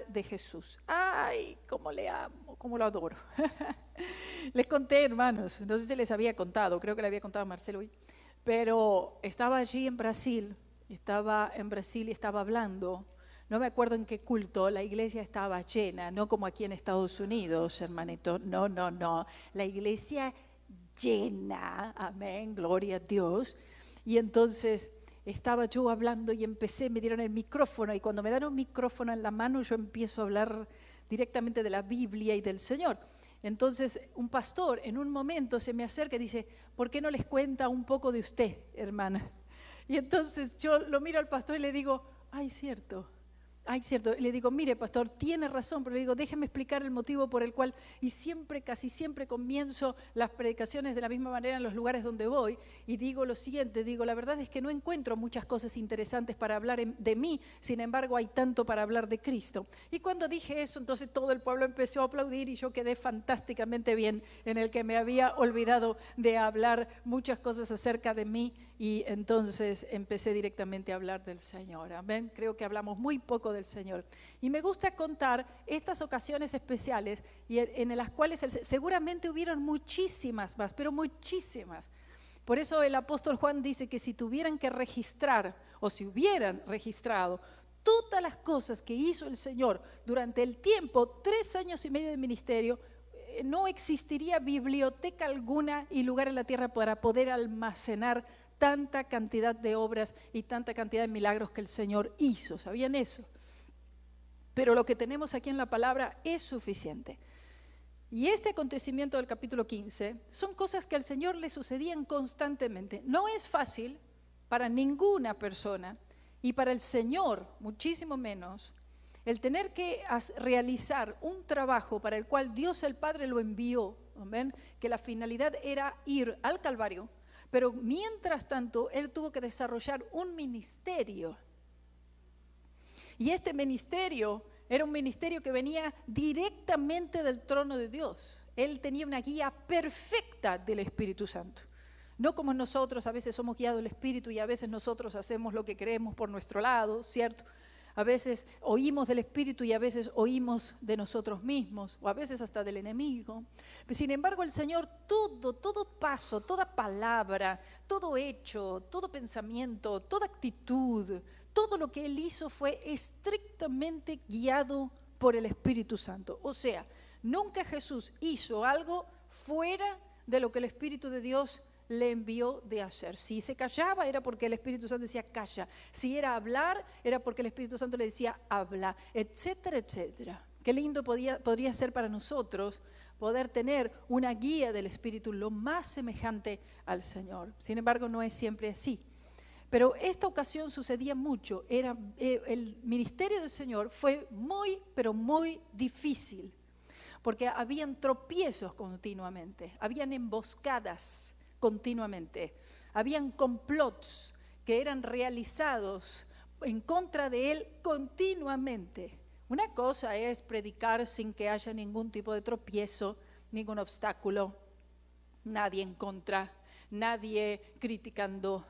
hablar de Jesús. ¡Ay, cómo le amo, cómo lo adoro! Les conté, hermanos, no sé si les había contado, creo que le había contado a Marcelo hoy, pero estaba allí en Brasil y estaba hablando. No me acuerdo en qué culto, la iglesia estaba llena, no como aquí en Estados Unidos, hermanito, no, la iglesia llena, amén, gloria a Dios. Y entonces estaba yo hablando y me dieron el micrófono, y cuando me dan un micrófono en la mano yo empiezo a hablar directamente de la Biblia y del Señor. Entonces un pastor en un momento se me acerca y dice: ¿por qué no les cuenta un poco de usted, hermana? Y entonces yo lo miro al pastor y le digo: ay, cierto. Y le digo: mire, pastor, tiene razón, pero le digo: déjeme explicar el motivo por el cual, y casi siempre comienzo las predicaciones de la misma manera en los lugares donde voy, y digo lo siguiente, digo: la verdad es que no encuentro muchas cosas interesantes para hablar de mí, sin embargo hay tanto para hablar de Cristo. Y cuando dije eso, entonces todo el pueblo empezó a aplaudir y yo quedé fantásticamente bien, en el que me había olvidado de hablar muchas cosas acerca de mí. Y entonces empecé directamente a hablar del Señor. Amén. Creo que hablamos muy poco del Señor. Y me gusta contar estas ocasiones especiales y en las cuales seguramente hubieron muchísimas más, pero muchísimas. Por eso el apóstol Juan dice que si tuvieran que registrar, o si hubieran registrado todas las cosas que hizo el Señor durante el tiempo, 3 años y medio de ministerio, no existiría biblioteca alguna y lugar en la tierra para poder almacenar tanta cantidad de obras y tanta cantidad de milagros que el Señor hizo. ¿Sabían eso? Pero lo que tenemos aquí en la palabra es suficiente. Y este acontecimiento del capítulo 15 son cosas que al Señor le sucedían constantemente. No es fácil para ninguna persona, y para el Señor muchísimo menos, el tener que realizar un trabajo para el cual Dios el Padre lo envió, ¿amén? Que la finalidad era ir al Calvario, pero mientras tanto Él tuvo que desarrollar un ministerio. Y este ministerio era un ministerio que venía directamente del trono de Dios. Él tenía una guía perfecta del Espíritu Santo. No como nosotros, a veces somos guiados del Espíritu y a veces nosotros hacemos lo que queremos por nuestro lado, ¿cierto? A veces oímos del Espíritu y a veces oímos de nosotros mismos, o a veces hasta del enemigo. Sin embargo, el Señor, todo paso, toda palabra, todo hecho, todo pensamiento, toda actitud, todo lo que Él hizo fue estrictamente guiado por el Espíritu Santo. O sea, nunca Jesús hizo algo fuera de lo que el Espíritu de Dios le envió de hacer. Si se callaba era porque el Espíritu Santo decía calla, si era hablar era porque el Espíritu Santo le decía habla, etcétera, etcétera. Qué lindo podría ser para nosotros poder tener una guía del Espíritu lo más semejante al Señor. Sin embargo, no es siempre así. Pero esta ocasión sucedía mucho. El ministerio del Señor fue muy, pero muy difícil, porque habían tropiezos continuamente, habían emboscadas continuamente, habían complots que eran realizados en contra de Él continuamente. Una cosa es predicar sin que haya ningún tipo de tropiezo, ningún obstáculo, nadie en contra, nadie criticando,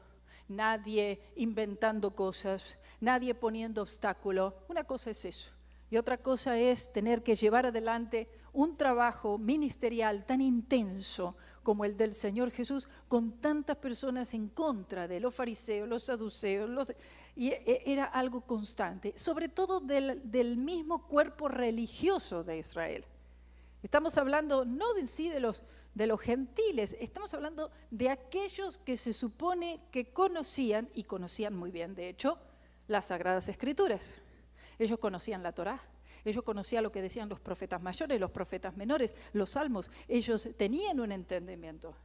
nadie inventando cosas, nadie poniendo obstáculo. Una cosa es eso. Y otra cosa es tener que llevar adelante un trabajo ministerial tan intenso como el del Señor Jesús, con tantas personas en contra de los fariseos, los saduceos, y era algo constante, sobre todo del mismo cuerpo religioso de Israel. Estamos hablando no en sí de los gentiles, estamos hablando de aquellos que se supone que conocían, y conocían muy bien, de hecho, las Sagradas Escrituras. Ellos conocían la Torá. Ellos conocían lo que decían los profetas mayores, los profetas menores, los salmos. Ellos tenían un entendimiento.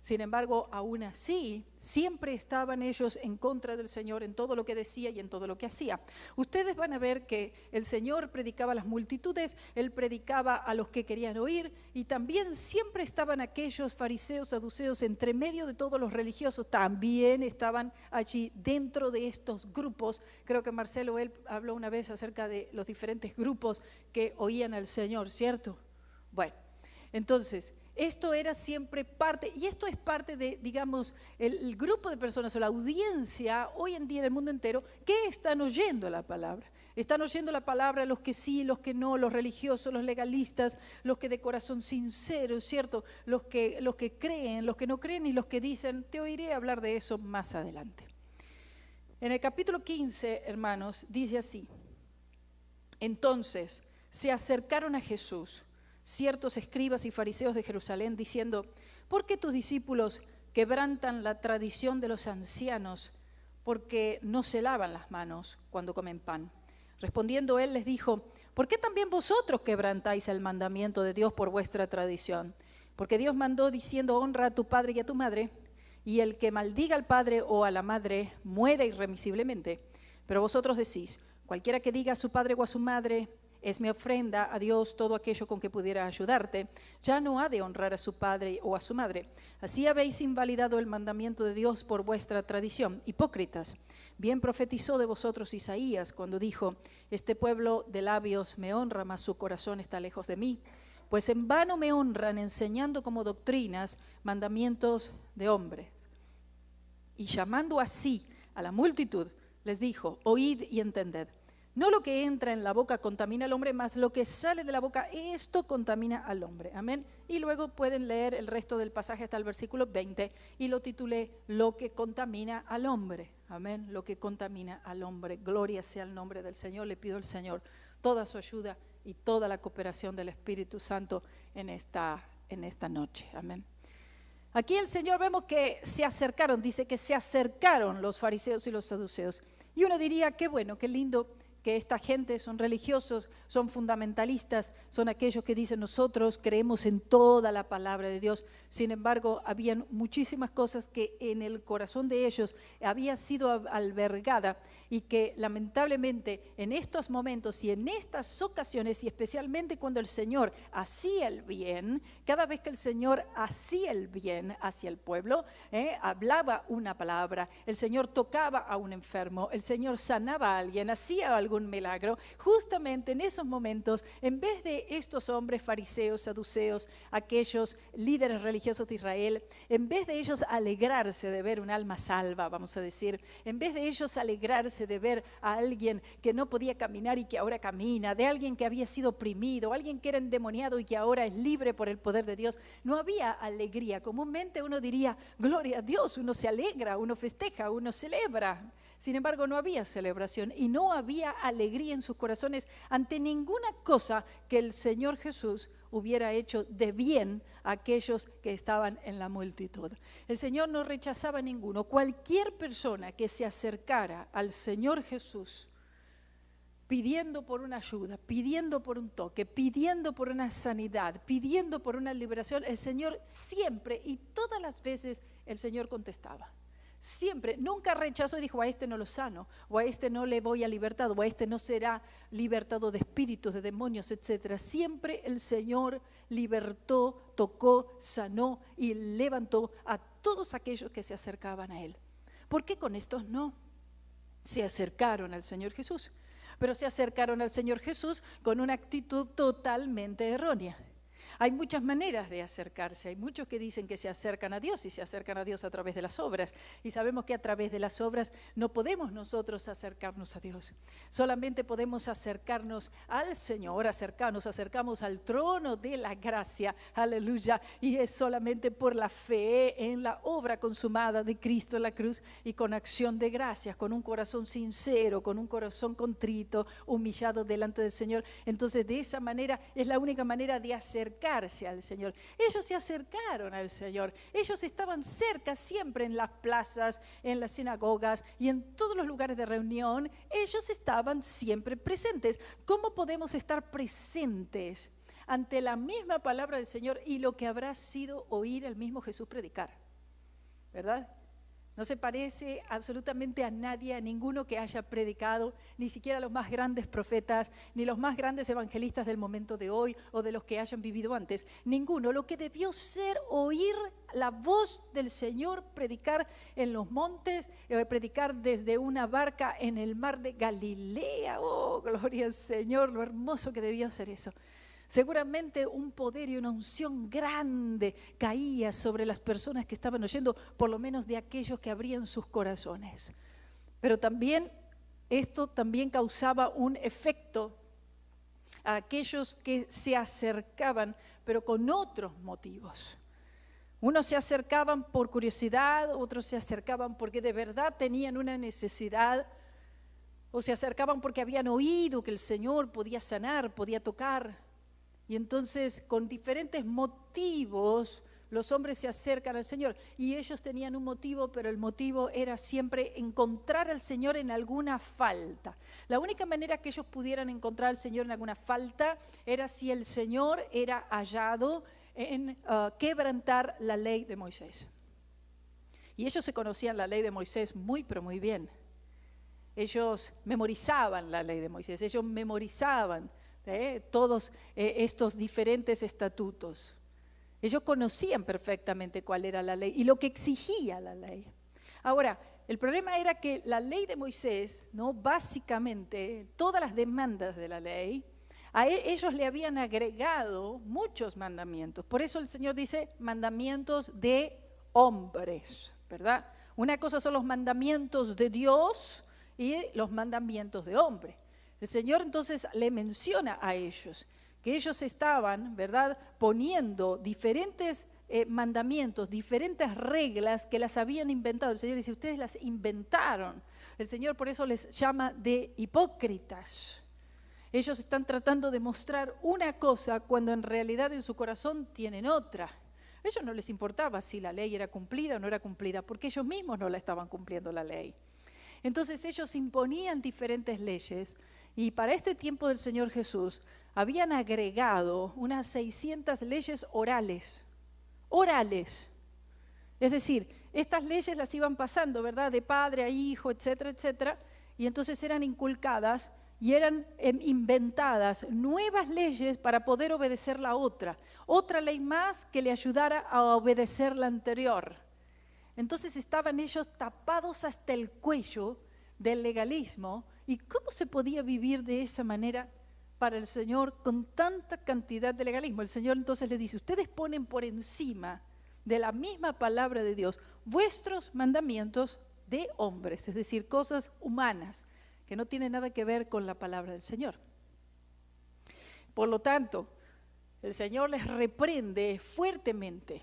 Sin embargo, aún así, siempre estaban ellos en contra del Señor en todo lo que decía y en todo lo que hacía. Ustedes van a ver que el Señor predicaba a las multitudes, Él predicaba a los que querían oír, y también siempre estaban aquellos fariseos, saduceos, entre medio de todos los religiosos, también estaban allí dentro de estos grupos. Creo que Marcelo, él habló una vez acerca de los diferentes grupos que oían al Señor, ¿cierto? Bueno, entonces esto era siempre parte, y esto es parte de, digamos, el grupo de personas o la audiencia hoy en día en el mundo entero que están oyendo la palabra. Están oyendo la palabra los que sí, los que no, los religiosos, los legalistas, los que de corazón sincero, ¿cierto? Los que creen, los que no creen y los que dicen, te oiré hablar de eso más adelante. En el capítulo 15, hermanos, dice así: entonces se acercaron a Jesús ciertos escribas y fariseos de Jerusalén diciendo, ¿por qué tus discípulos quebrantan la tradición de los ancianos porque no se lavan las manos cuando comen pan? Respondiendo él les dijo, ¿por qué también vosotros quebrantáis el mandamiento de Dios por vuestra tradición? Porque Dios mandó diciendo, honra a tu padre y a tu madre, y el que maldiga al padre o a la madre muere irremisiblemente. Pero vosotros decís, cualquiera que diga a su padre o a su madre, es mi ofrenda a Dios todo aquello con que pudiera ayudarte, ya no ha de honrar a su padre o a su madre. Así habéis invalidado el mandamiento de Dios por vuestra tradición. Hipócritas, bien profetizó de vosotros Isaías cuando dijo, este pueblo de labios me honra, mas su corazón está lejos de mí. Pues en vano me honran enseñando como doctrinas mandamientos de hombres. Y llamando así a la multitud, les dijo, oíd y entended. No lo que entra en la boca contamina al hombre, mas lo que sale de la boca, esto contamina al hombre. Amén. Y luego pueden leer el resto del pasaje hasta el versículo 20 y lo titulé, lo que contamina al hombre. Amén. Lo que contamina al hombre. Gloria sea el nombre del Señor. Le pido al Señor toda su ayuda y toda la cooperación del Espíritu Santo en esta noche. Amén. Aquí el Señor vemos que se acercaron, dice que se acercaron los fariseos y los saduceos. Y uno diría, qué bueno, qué lindo que esta gente son religiosos, son fundamentalistas, son aquellos que dicen nosotros creemos en toda la palabra de Dios. Sin embargo, habían muchísimas cosas que en el corazón de ellos había sido albergada y que lamentablemente en estos momentos y en estas ocasiones, y especialmente cuando el Señor hacía el bien, cada vez que el Señor hacía el bien hacia el pueblo, hablaba una palabra, el Señor tocaba a un enfermo, el Señor sanaba a alguien, hacía algún milagro, justamente en esos momentos, en vez de estos hombres fariseos, saduceos, aquellos líderes religiosos de Israel, en vez de ellos alegrarse de ver un alma salva, vamos a decir, en vez de ellos alegrarse de ver a alguien que no podía caminar y que ahora camina, de alguien que había sido oprimido, alguien que era endemoniado y que ahora es libre por el poder de Dios, no había alegría. Comúnmente uno diría, gloria a Dios, uno se alegra, uno festeja, uno celebra. Sin embargo, no había celebración y no había alegría en sus corazones ante ninguna cosa que el Señor Jesús hubiera hecho de bien a aquellos que estaban en la multitud. El Señor no rechazaba a ninguno. Cualquier persona que se acercara al Señor Jesús pidiendo por una ayuda, pidiendo por un toque, pidiendo por una sanidad, pidiendo por una liberación, el Señor siempre y todas las veces el Señor contestaba. Siempre, nunca rechazó y dijo, a este no lo sano, o a este no le voy a libertar, o a este no será libertado de espíritus, de demonios, etc. Siempre el Señor libertó, tocó, sanó y levantó a todos aquellos que se acercaban a Él. ¿Por qué con estos no? Se acercaron al Señor Jesús, pero se acercaron al Señor Jesús con una actitud totalmente errónea. Hay muchas maneras de acercarse, hay muchos que dicen que se acercan a Dios y se acercan a Dios a través de las obras. Y sabemos que a través de las obras no podemos nosotros acercarnos a Dios. Solamente podemos acercarnos al Señor, acercamos al trono de la gracia, aleluya. Y es solamente por la fe en la obra consumada de Cristo en la cruz y con acción de gracias, con un corazón sincero, con un corazón contrito, humillado delante del Señor. Entonces de esa manera es la única manera de acercarse al Señor. Ellos se acercaron al Señor, ellos estaban cerca siempre en las plazas, en las sinagogas y en todos los lugares de reunión, ellos estaban siempre presentes. ¿Cómo podemos estar presentes ante la misma palabra del Señor y lo que habrá sido oír el mismo Jesús predicar? ¿Verdad? No se parece absolutamente a nadie, a ninguno que haya predicado, ni siquiera a los más grandes profetas, ni los más grandes evangelistas del momento de hoy o de los que hayan vivido antes. Ninguno. Lo que debió ser oír la voz del Señor, predicar en los montes, predicar desde una barca en el mar de Galilea. Oh, gloria al Señor, lo hermoso que debió ser eso. Seguramente un poder y una unción grande caía sobre las personas que estaban oyendo, por lo menos de aquellos que abrían sus corazones. Pero también esto también causaba un efecto a aquellos que se acercaban, pero con otros motivos. Unos se acercaban por curiosidad, otros se acercaban porque de verdad tenían una necesidad, o se acercaban porque habían oído que el Señor podía sanar, podía tocar. Y entonces, con diferentes motivos, los hombres se acercan al Señor. Y ellos tenían un motivo, pero el motivo era siempre encontrar al Señor en alguna falta. La única manera que ellos pudieran encontrar al Señor en alguna falta era si el Señor era hallado en quebrantar la ley de Moisés. Y ellos se conocían la ley de Moisés muy, pero muy bien. Ellos memorizaban la ley de Moisés, ellos memorizaban todos estos diferentes estatutos. Ellos conocían perfectamente cuál era la ley y lo que exigía la ley. Ahora, el problema era que la ley de Moisés, ¿no? Básicamente, todas las demandas de la ley, a ellos le habían agregado muchos mandamientos. Por eso el Señor dice mandamientos de hombres, ¿verdad? Una cosa son los mandamientos de Dios y los mandamientos de hombre. El Señor entonces le menciona a ellos que ellos estaban, ¿verdad?, poniendo diferentes mandamientos, diferentes reglas que las habían inventado. El Señor dice, ustedes las inventaron. El Señor por eso les llama de hipócritas. Ellos están tratando de mostrar una cosa cuando en realidad en su corazón tienen otra. A ellos no les importaba si la ley era cumplida o no era cumplida, porque ellos mismos no la estaban cumpliendo la ley. Entonces ellos imponían diferentes leyes y para este tiempo del Señor Jesús habían agregado unas 600 leyes orales. Es decir, estas leyes las iban pasando, ¿verdad? De padre a hijo, etcétera, etcétera, y entonces eran inculcadas y eran inventadas nuevas leyes para poder obedecer la otra ley más que le ayudara a obedecer la anterior. Entonces estaban ellos tapados hasta el cuello del legalismo. ¿Y cómo se podía vivir de esa manera para el Señor con tanta cantidad de legalismo? El Señor entonces les dice, ustedes ponen por encima de la misma palabra de Dios vuestros mandamientos de hombres, es decir, cosas humanas que no tienen nada que ver con la palabra del Señor. Por lo tanto, el Señor les reprende fuertemente.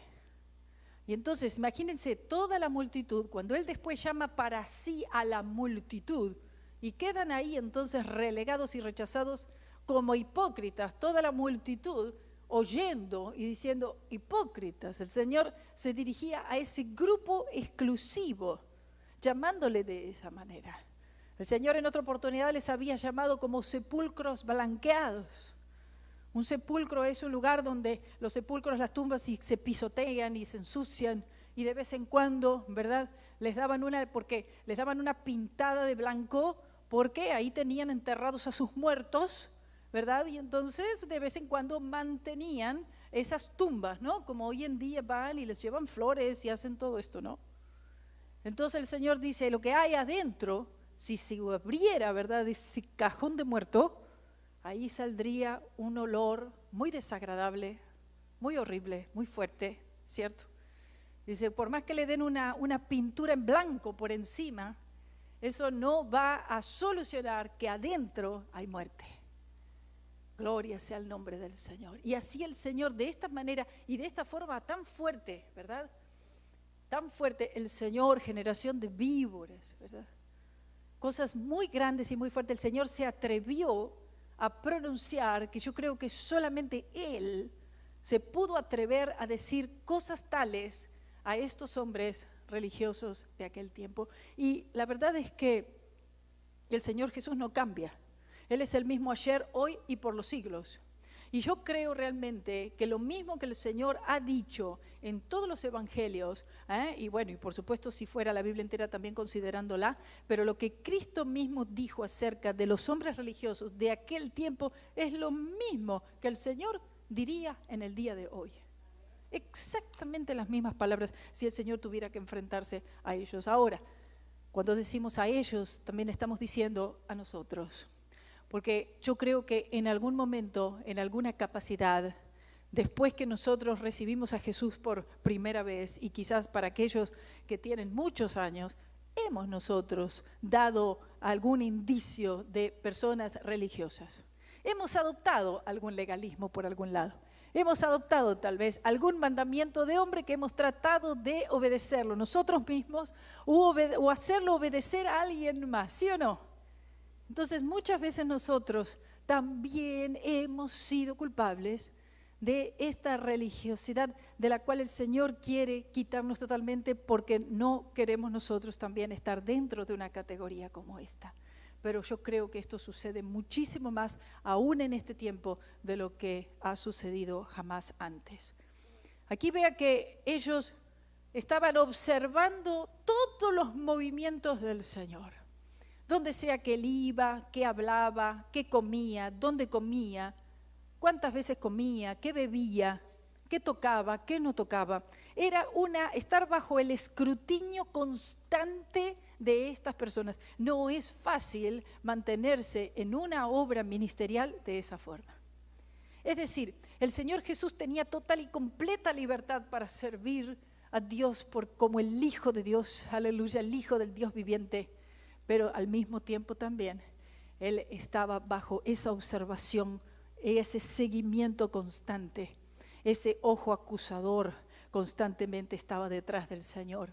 Y entonces, imagínense toda la multitud, cuando Él después llama para sí a la multitud, y quedan ahí entonces relegados y rechazados como hipócritas, toda la multitud oyendo y diciendo hipócritas. El Señor se dirigía a ese grupo exclusivo, llamándole de esa manera. El Señor en otra oportunidad les había llamado como sepulcros blanqueados. Un sepulcro es un lugar donde los sepulcros, las tumbas, se pisotean y se ensucian y de vez en cuando, ¿verdad? Les daban una pintada de blanco porque ahí tenían enterrados a sus muertos, ¿verdad? Y entonces de vez en cuando mantenían esas tumbas, ¿no? Como hoy en día van y les llevan flores y hacen todo esto, ¿no? Entonces el Señor dice, lo que hay adentro, si se abriera, ¿verdad?, ese cajón de muerto, ahí saldría un olor muy desagradable, muy horrible, muy fuerte, ¿cierto? Dice, por más que le den una pintura en blanco por encima, eso no va a solucionar que adentro hay muerte. Gloria sea el nombre del Señor. Y así el Señor de esta manera y de esta forma tan fuerte, ¿verdad? Tan fuerte el Señor, generación de víboras, ¿verdad? Cosas muy grandes y muy fuertes. El Señor se atrevió a pronunciar, que yo creo que solamente Él se pudo atrever a decir cosas tales a estos hombres religiosos de aquel tiempo. Y la verdad es que el Señor Jesús no cambia. Él es el mismo ayer, hoy y por los siglos. Y yo creo realmente que lo mismo que el Señor ha dicho en todos los evangelios, y bueno, y por supuesto si fuera la Biblia entera también considerándola, pero lo que Cristo mismo dijo acerca de los hombres religiosos de aquel tiempo es lo mismo que el Señor diría en el día de hoy. Exactamente las mismas palabras si el Señor tuviera que enfrentarse a ellos. Ahora, cuando decimos a ellos, también estamos diciendo a nosotros. Porque yo creo que en algún momento, en alguna capacidad, después que nosotros recibimos a Jesús por primera vez, y quizás para aquellos que tienen muchos años, hemos nosotros dado algún indicio de personas religiosas? Hemos adoptado algún legalismo por algún lado. Hemos adoptado tal vez algún mandamiento de hombre que hemos tratado de obedecerlo nosotros mismos o hacerlo obedecer a alguien más, ¿sí o no? Entonces muchas veces nosotros también hemos sido culpables de esta religiosidad de la cual el Señor quiere quitarnos totalmente, porque no queremos nosotros también estar dentro de una categoría como esta. Pero yo creo que esto sucede muchísimo más aún en este tiempo de lo que ha sucedido jamás antes. Aquí vea que ellos estaban observando todos los movimientos del Señor. Donde sea que Él iba, qué hablaba, qué comía, dónde comía, cuántas veces comía, qué bebía, qué tocaba, qué no tocaba. Era estar bajo el escrutinio constante de estas personas. No es fácil mantenerse en una obra ministerial de esa forma. Es decir, el Señor Jesús tenía total y completa libertad para servir a Dios como el Hijo de Dios, aleluya, el Hijo del Dios viviente, pero al mismo tiempo también Él estaba bajo esa observación, ese seguimiento constante, ese ojo acusador constantemente estaba detrás del Señor.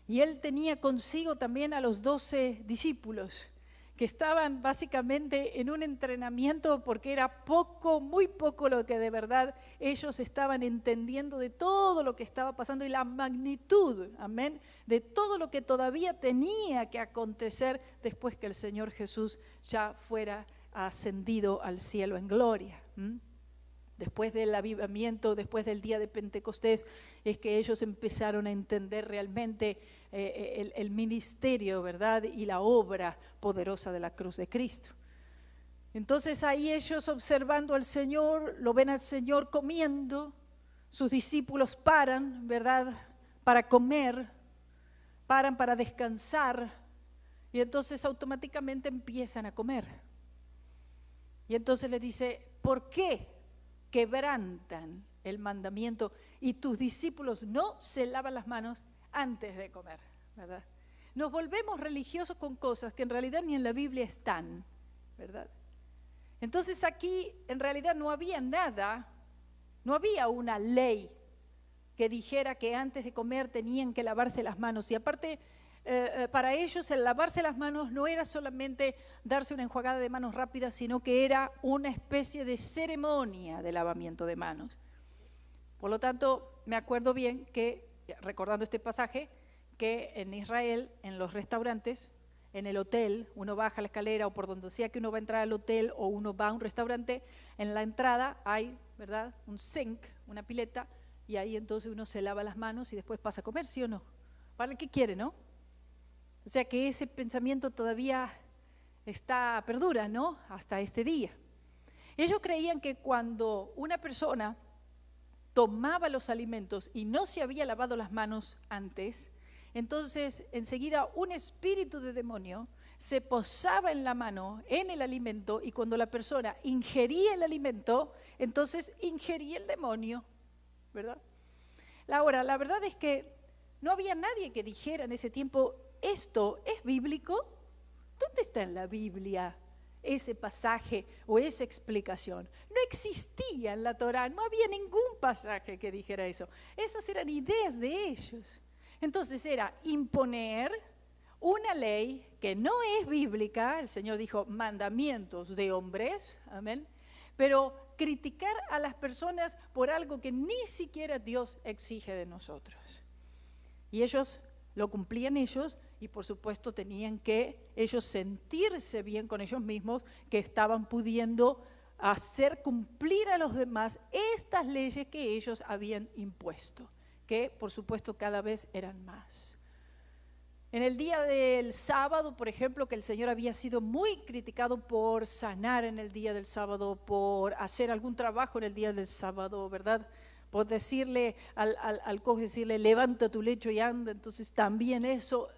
Y Él tenía consigo también a los 12 discípulos, que estaban básicamente en un entrenamiento, porque era poco, muy poco lo que de verdad ellos estaban entendiendo de todo lo que estaba pasando y la magnitud, amén, de todo lo que todavía tenía que acontecer después que el Señor Jesús ya fuera ascendido al cielo en gloria. Después del avivamiento, después del día de Pentecostés, es que ellos empezaron a entender realmente el ministerio, ¿verdad? Y la obra poderosa de la cruz de Cristo. Entonces ahí ellos observando al Señor, lo ven al Señor comiendo, sus discípulos paran, ¿verdad? Para comer, paran para descansar, y entonces automáticamente empiezan a comer. Y entonces les dice, ¿por qué quebrantan el mandamiento y tus discípulos no se lavan las manos antes de comer? ¿Verdad? Nos volvemos religiosos con cosas que en realidad ni en la Biblia están, ¿verdad? Entonces aquí en realidad no había nada, no había una ley que dijera que antes de comer tenían que lavarse las manos. Y aparte, para ellos el lavarse las manos no era solamente darse una enjuagada de manos rápida, sino que era una especie de ceremonia de lavamiento de manos. Por lo tanto, me acuerdo bien que, recordando este pasaje, que en Israel, en los restaurantes, en el hotel, uno baja la escalera o por donde sea que uno va a entrar al hotel o uno va a un restaurante, en la entrada hay, ¿verdad?, un sink, una pileta, y ahí entonces uno se lava las manos y después pasa a comer, ¿sí o no? Para el que quiere, ¿no? O sea que ese pensamiento todavía perdura, ¿no? Hasta este día. Ellos creían que cuando una persona tomaba los alimentos y no se había lavado las manos antes, entonces enseguida un espíritu de demonio se posaba en la mano, en el alimento, y cuando la persona ingería el alimento, entonces ingería el demonio, ¿verdad? Ahora, la verdad es que no había nadie que dijera en ese tiempo, ¿esto es bíblico? ¿Dónde está en la Biblia ese pasaje o esa explicación? No existía en la Torá, no había ningún pasaje que dijera eso. Esas eran ideas de ellos. Entonces era imponer una ley que no es bíblica, el Señor dijo mandamientos de hombres, amén, pero criticar a las personas por algo que ni siquiera Dios exige de nosotros. Y ellos lo cumplían ellos, y por supuesto tenían que ellos sentirse bien con ellos mismos, que estaban pudiendo hacer cumplir a los demás estas leyes que ellos habían impuesto, que por supuesto cada vez eran más. En el día del sábado, por ejemplo, que el Señor había sido muy criticado por sanar en el día del sábado, por hacer algún trabajo en el día del sábado, ¿verdad? Por decirle al cojo, decirle, levanta tu lecho y anda. Entonces también eso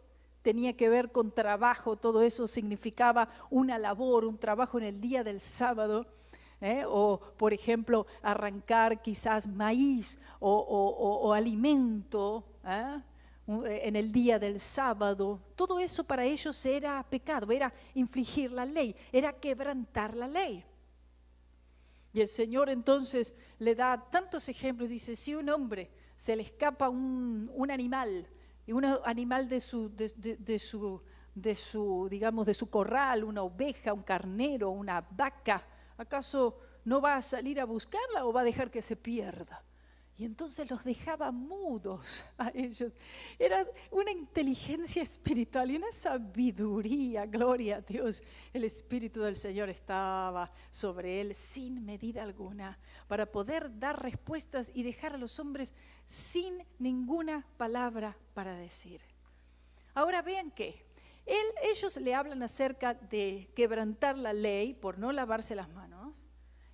tenía que ver con trabajo, todo eso significaba una labor, un trabajo en el día del sábado. O por ejemplo arrancar quizás maíz o alimento, en el día del sábado. Todo eso para ellos era pecado, era infligir la ley, era quebrantar la ley. Y el Señor entonces le da tantos ejemplos. Dice, si un hombre se le escapa un animal, y un animal de su, digamos, de su corral, una oveja, un carnero, una vaca, ¿acaso no va a salir a buscarla o va a dejar que se pierda? Y entonces los dejaba mudos a ellos. Era una inteligencia espiritual y una sabiduría, gloria a Dios. El Espíritu del Señor estaba sobre él sin medida alguna para poder dar respuestas y dejar a los hombres sin ninguna palabra para decir. Ahora vean que ellos le hablan acerca de quebrantar la ley por no lavarse las manos,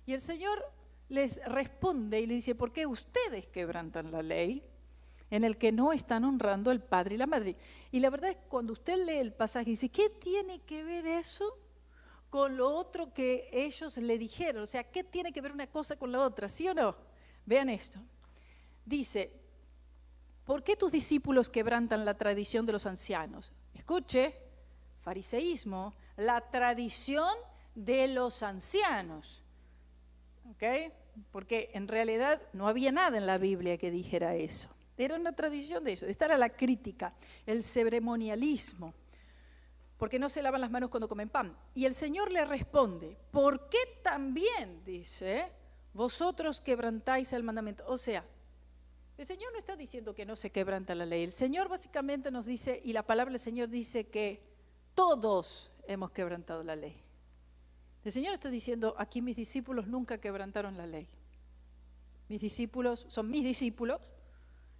y el Señor les responde y le dice, ¿por qué ustedes quebrantan la ley en el que no están honrando al padre y la madre? Y la verdad es que cuando usted lee el pasaje dice, ¿qué tiene que ver eso con lo otro que ellos le dijeron? O sea, ¿qué tiene que ver una cosa con la otra? ¿Sí o no? Vean esto. Dice, ¿por qué tus discípulos quebrantan la tradición de los ancianos? Escuche, fariseísmo, la tradición de los ancianos. ¿Ok? Porque en realidad no había nada en la Biblia que dijera eso. Era una tradición de eso. Esta era la crítica, el ceremonialismo. Porque no se lavan las manos cuando comen pan. Y el Señor le responde, ¿por qué también, dice, vosotros quebrantáis el mandamiento? O sea, el Señor no está diciendo que no se quebranta la ley. El Señor básicamente nos dice, y la palabra del Señor dice que todos hemos quebrantado la ley. El Señor está diciendo, aquí mis discípulos nunca quebrantaron la ley. Mis discípulos son mis discípulos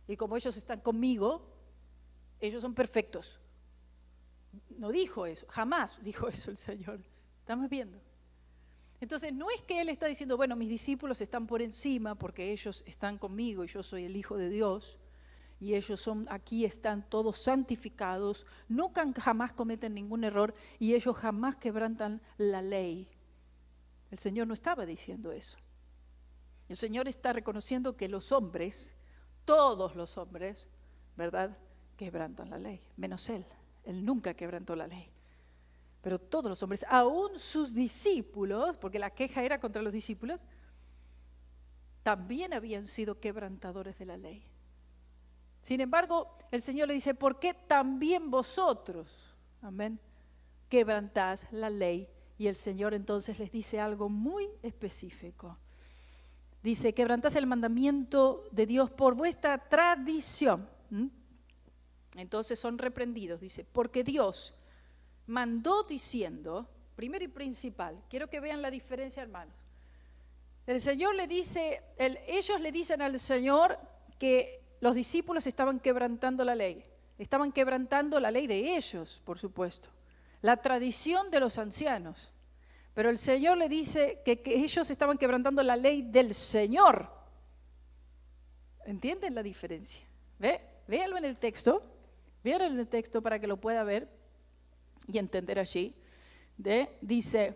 y como ellos están conmigo, ellos son perfectos. No dijo eso, jamás dijo eso el Señor. ¿Estamos viendo? Entonces no es que Él está diciendo, bueno, mis discípulos están por encima porque ellos están conmigo y yo soy el Hijo de Dios y ellos son, aquí están todos santificados, nunca jamás cometen ningún error y ellos jamás quebrantan la ley. El Señor no estaba diciendo eso. El Señor está reconociendo que los hombres, todos los hombres, ¿verdad?, quebrantan la ley, menos Él. Él nunca quebrantó la ley. Pero todos los hombres, aún sus discípulos, porque la queja era contra los discípulos, también habían sido quebrantadores de la ley. Sin embargo, el Señor le dice, ¿por qué también vosotros, amén, quebrantás la ley? Y el Señor entonces les dice algo muy específico. Dice, quebrantás el mandamiento de Dios por vuestra tradición. Entonces son reprendidos, dice, porque Dios mandó diciendo, primero y principal, quiero que vean la diferencia, hermanos. El Señor le dice, ellos le dicen al Señor que los discípulos estaban quebrantando la ley. Estaban quebrantando la ley de ellos, por supuesto. La tradición de los ancianos. Pero el Señor le dice que ellos estaban quebrantando la ley del Señor. ¿Entienden la diferencia? Véanlo en el texto. Véanlo en el texto para que lo pueda ver y entender allí. Dice,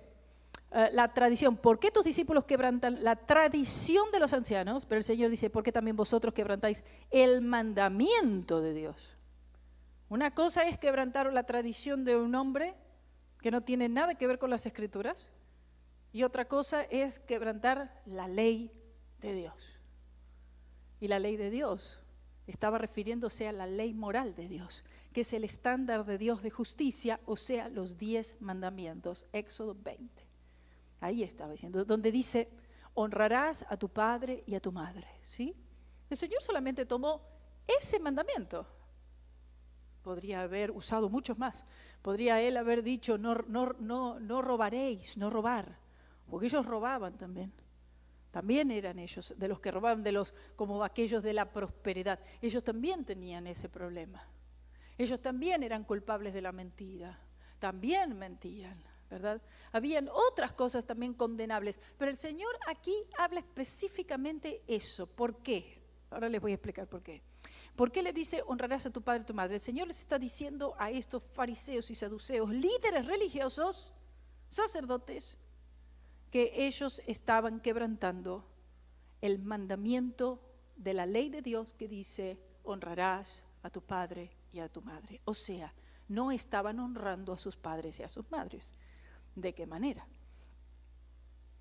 la tradición. ¿Por qué tus discípulos quebrantan la tradición de los ancianos? Pero el Señor dice, ¿por qué también vosotros quebrantáis el mandamiento de Dios? Una cosa es quebrantar la tradición de un hombre que no tiene nada que ver con las Escrituras, y otra cosa es quebrantar la ley de Dios. Y la ley de Dios estaba refiriéndose a la ley moral de Dios, que es el estándar de Dios de justicia, o sea, los 10 mandamientos, Éxodo 20. Ahí estaba diciendo, donde dice, honrarás a tu padre y a tu madre, ¿sí? El Señor solamente tomó ese mandamiento. Podría haber usado muchos más. Podría Él haber dicho, no robaréis, no robar, porque ellos robaban también. También eran ellos, de los que robaban, como aquellos de la prosperidad. Ellos también tenían ese problema. Ellos también eran culpables de la mentira. También mentían, ¿verdad? Habían otras cosas también condenables. Pero el Señor aquí habla específicamente eso. ¿Por qué? Ahora les voy a explicar por qué. ¿Por qué le dice honrarás a tu padre y a tu madre? El Señor les está diciendo a estos fariseos y saduceos, líderes religiosos, sacerdotes, que ellos estaban quebrantando el mandamiento de la ley de Dios que dice honrarás a tu padre y a tu madre. O sea, no estaban honrando a sus padres y a sus madres. ¿De qué manera?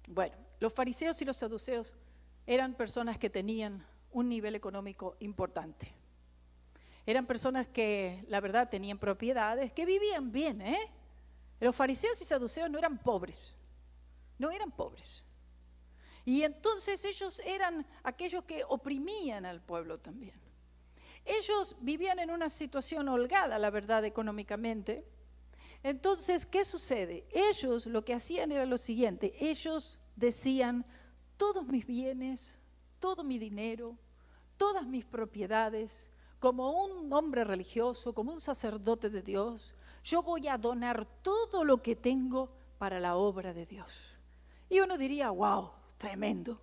Bueno, los fariseos y los saduceos eran personas que tenían un nivel económico importante. Eran personas que, la verdad, tenían propiedades, que vivían bien, ¿eh? Los fariseos y saduceos no eran pobres, no eran pobres. Y entonces ellos eran aquellos que oprimían al pueblo también. Ellos vivían en una situación holgada, la verdad, económicamente. Entonces, ¿qué sucede? Ellos lo que hacían era lo siguiente, ellos decían, todos mis bienes, todo mi dinero, todas mis propiedades, como un hombre religioso, como un sacerdote de Dios, yo voy a donar todo lo que tengo para la obra de Dios. Y uno diría, wow, tremendo.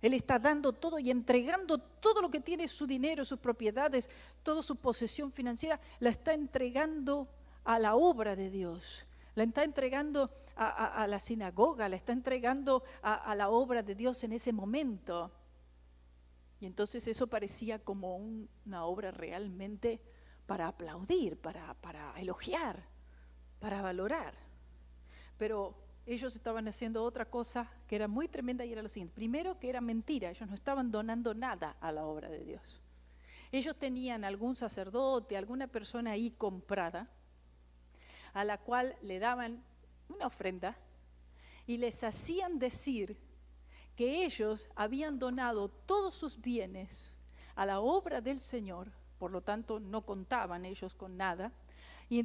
Él está dando todo y entregando todo lo que tiene, su dinero, sus propiedades, toda su posesión financiera, la está entregando a la obra de Dios. La está entregando a la sinagoga, la está entregando a la obra de Dios en ese momento. Y entonces eso parecía como una obra realmente para aplaudir, para elogiar, para valorar. Pero ellos estaban haciendo otra cosa que era muy tremenda y era lo siguiente. Primero, que era mentira, ellos no estaban donando nada a la obra de Dios. Ellos tenían algún sacerdote, alguna persona ahí comprada, a la cual le daban una ofrenda y les hacían decir que ellos habían donado todos sus bienes a la obra del Señor, por lo tanto no contaban ellos con nada. Y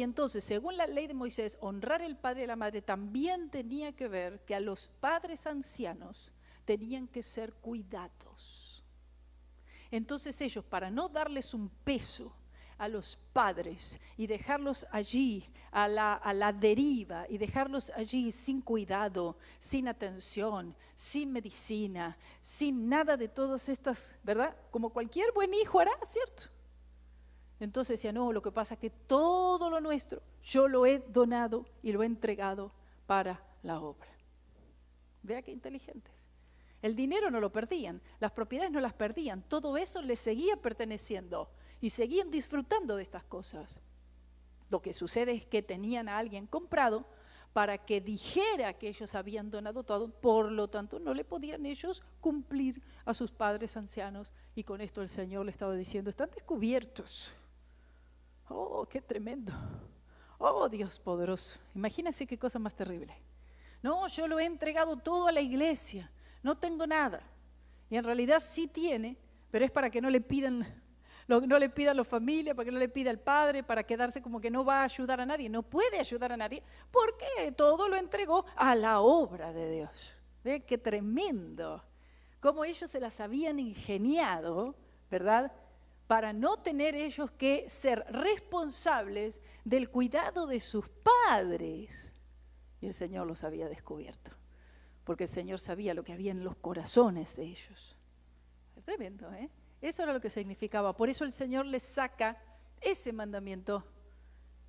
entonces, según la ley de Moisés, honrar el padre y la madre también tenía que ver que a los padres ancianos tenían que ser cuidados. Entonces ellos, para no darles un peso a los padres y dejarlos allí a la deriva y dejarlos allí sin cuidado, sin atención, sin medicina, sin nada de todas estas, ¿verdad? Como cualquier buen hijo hará, ¿cierto? Entonces decía, no, lo que pasa es que todo lo nuestro yo lo he donado y lo he entregado para la obra. Vea qué inteligentes. El dinero no lo perdían, las propiedades no las perdían, todo eso les seguía perteneciendo y seguían disfrutando de estas cosas. Lo que sucede es que tenían a alguien comprado para que dijera que ellos habían donado todo, por lo tanto no le podían ellos cumplir a sus padres ancianos, y con esto el Señor le estaba diciendo, están descubiertos. Oh, qué tremendo. Oh, Dios poderoso. Imagínense qué cosa más terrible. No, yo lo he entregado todo a la iglesia, no tengo nada. Y en realidad sí tiene, pero es para que no le pidan a la familia, para que no le pida al padre, para quedarse como que no va a ayudar a nadie. No puede ayudar a nadie porque todo lo entregó a la obra de Dios. ¿Ve qué tremendo? Cómo ellos se las habían ingeniado, ¿verdad?, para no tener ellos que ser responsables del cuidado de sus padres. Y el Señor los había descubierto, porque el Señor sabía lo que había en los corazones de ellos. Es tremendo, ¿eh? Eso era lo que significaba. Por eso el Señor les saca ese mandamiento.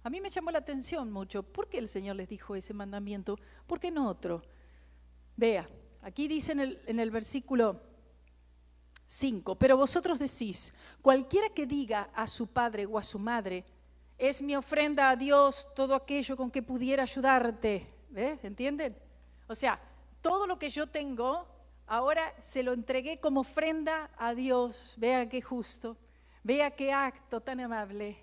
A mí me llamó la atención mucho. ¿Por qué el Señor les dijo ese mandamiento? ¿Por qué no otro? Vea, aquí dice en el versículo 5, pero vosotros decís, cualquiera que diga a su padre o a su madre, es mi ofrenda a Dios todo aquello con que pudiera ayudarte. ¿Ves? ¿Entienden? O sea, todo lo que yo tengo, ahora se lo entregué como ofrenda a Dios. Vea qué justo, vea qué acto tan amable.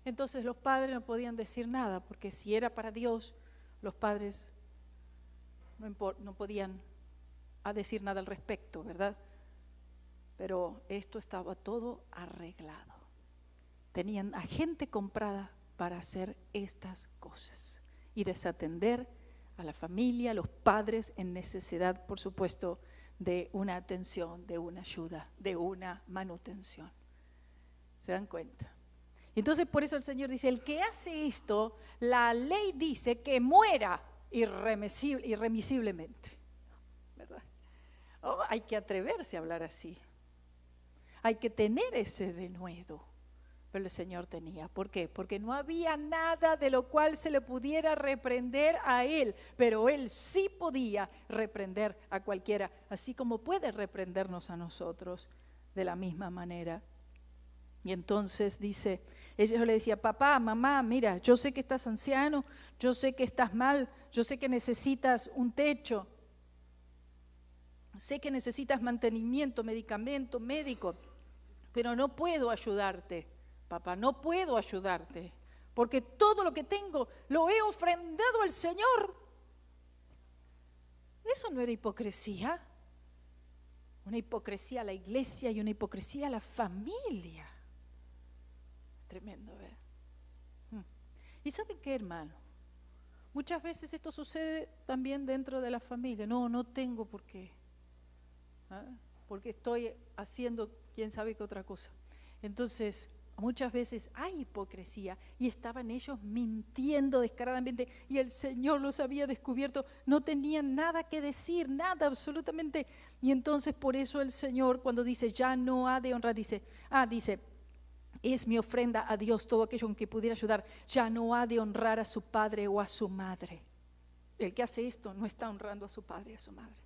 Entonces los padres no podían decir nada, porque si era para Dios, los padres no podían decir nada al respecto, ¿verdad? Pero esto estaba todo arreglado. Tenían a gente comprada para hacer estas cosas y desatender a la familia, a los padres en necesidad, por supuesto, de una atención, de una ayuda, de una manutención. ¿Se dan cuenta? Entonces por eso el Señor dice, el que hace esto, la ley dice que muera irremisiblemente. ¿Verdad? Oh, hay que atreverse a hablar así. Hay que tener ese denuedo. Pero el Señor tenía. ¿Por qué? Porque no había nada de lo cual se le pudiera reprender a Él. Pero Él sí podía reprender a cualquiera. Así como puede reprendernos a nosotros de la misma manera. Y entonces dice, ella le decía, papá, mamá, mira, yo sé que estás anciano, yo sé que estás mal, yo sé que necesitas un techo, sé que necesitas mantenimiento, medicamento, médico, pero no puedo ayudarte, papá, no puedo ayudarte, porque todo lo que tengo lo he ofrendado al Señor. Eso no era hipocresía, una hipocresía a la iglesia y una hipocresía a la familia. Tremendo, ¿verdad? ¿Y saben qué, hermano? Muchas veces esto sucede también dentro de la familia. No tengo por qué. ¿Ah? Porque estoy haciendo quién sabe qué otra cosa. Entonces, muchas veces hay hipocresía y estaban ellos mintiendo descaradamente y el Señor los había descubierto. No tenían nada que decir, nada absolutamente. Y entonces por eso el Señor cuando dice ya no ha de honrar, dice, es mi ofrenda a Dios todo aquello en que pudiera ayudar. Ya no ha de honrar a su padre o a su madre. El que hace esto no está honrando a su padre y a su madre.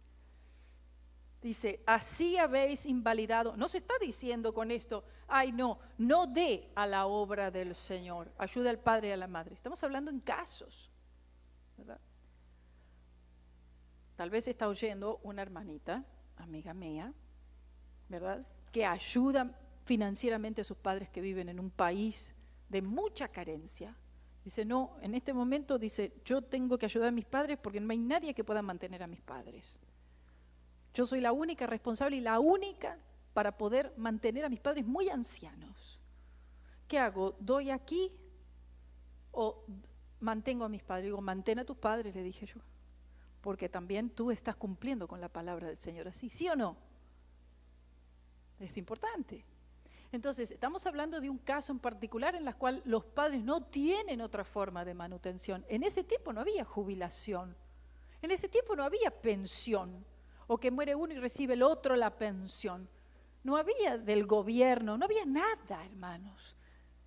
Dice, así habéis invalidado. No se está diciendo con esto, no dé a la obra del Señor. Ayuda al padre y a la madre. Estamos hablando en casos, ¿verdad? Tal vez está oyendo una hermanita, amiga mía, ¿verdad? Que ayuda financieramente a sus padres que viven en un país de mucha carencia. Dice, no, en este momento dice, yo tengo que ayudar a mis padres porque no hay nadie que pueda mantener a mis padres. Yo soy la única responsable y la única para poder mantener a mis padres muy ancianos. ¿Qué hago? ¿Doy aquí o mantengo a mis padres? Digo, mantén a tus padres, le dije yo, porque también tú estás cumpliendo con la palabra del Señor así, ¿sí o no? Es importante. Entonces, estamos hablando de un caso en particular en el cual los padres no tienen otra forma de manutención. En ese tiempo no había jubilación, en ese tiempo no había pensión, o que muere uno y recibe el otro la pensión. No había del gobierno, no había nada, hermanos.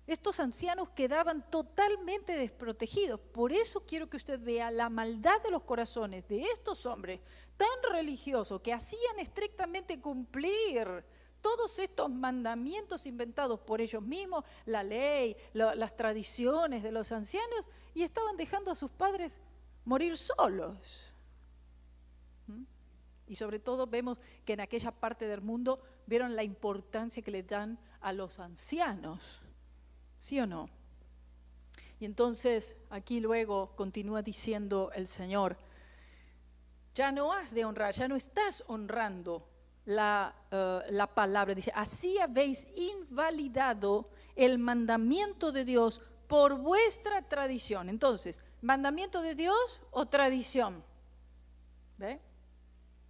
Estos ancianos quedaban totalmente desprotegidos. Por eso quiero que usted vea la maldad de los corazones de estos hombres tan religiosos que hacían estrictamente cumplir todos estos mandamientos inventados por ellos mismos, la ley, las tradiciones de los ancianos, y estaban dejando a sus padres morir solos. Y sobre todo vemos que en aquella parte del mundo vieron la importancia que le dan a los ancianos, ¿sí o no? Y entonces aquí luego continúa diciendo el Señor, ya no has de honrar, ya no estás honrando la palabra. Dice, así habéis invalidado el mandamiento de Dios por vuestra tradición. Entonces, ¿mandamiento de Dios o tradición? ¿Ve?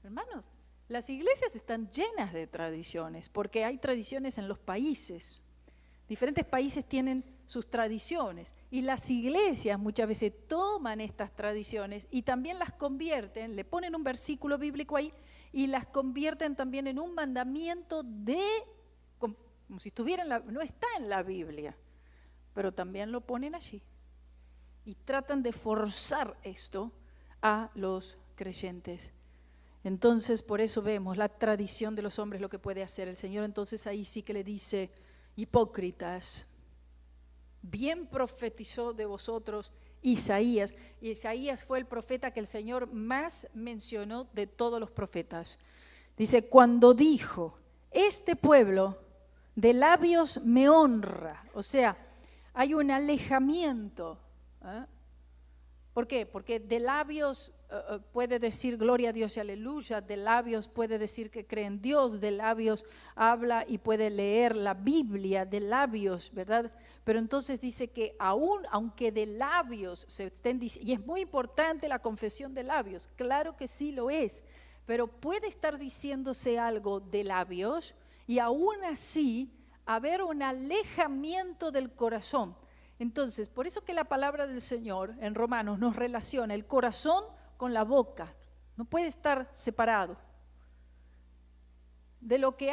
Hermanos, las iglesias están llenas de tradiciones, porque hay tradiciones en los países. Diferentes países tienen sus tradiciones y las iglesias muchas veces toman estas tradiciones y también las convierten, le ponen un versículo bíblico ahí y las convierten también en un mandamiento como si estuviera no está en la Biblia, pero también lo ponen allí y tratan de forzar esto a los creyentes. Entonces, por eso vemos la tradición de los hombres lo que puede hacer. El Señor entonces ahí sí que le dice, hipócritas, bien profetizó de vosotros Isaías. Y Isaías fue el profeta que el Señor más mencionó de todos los profetas. Dice, cuando dijo, este pueblo de labios me honra. O sea, hay un alejamiento. ¿Por qué? Porque de labios puede decir gloria a Dios y aleluya, de labios puede decir que cree en Dios, de labios habla y puede leer la Biblia, de labios, ¿verdad? Pero entonces dice que aunque de labios se estén diciendo, y es muy importante la confesión de labios, claro que sí lo es, pero puede estar diciéndose algo de labios y aún así haber un alejamiento del corazón. Entonces, por eso que la palabra del Señor en Romanos nos relaciona el corazón con la boca, no puede estar separado. De lo que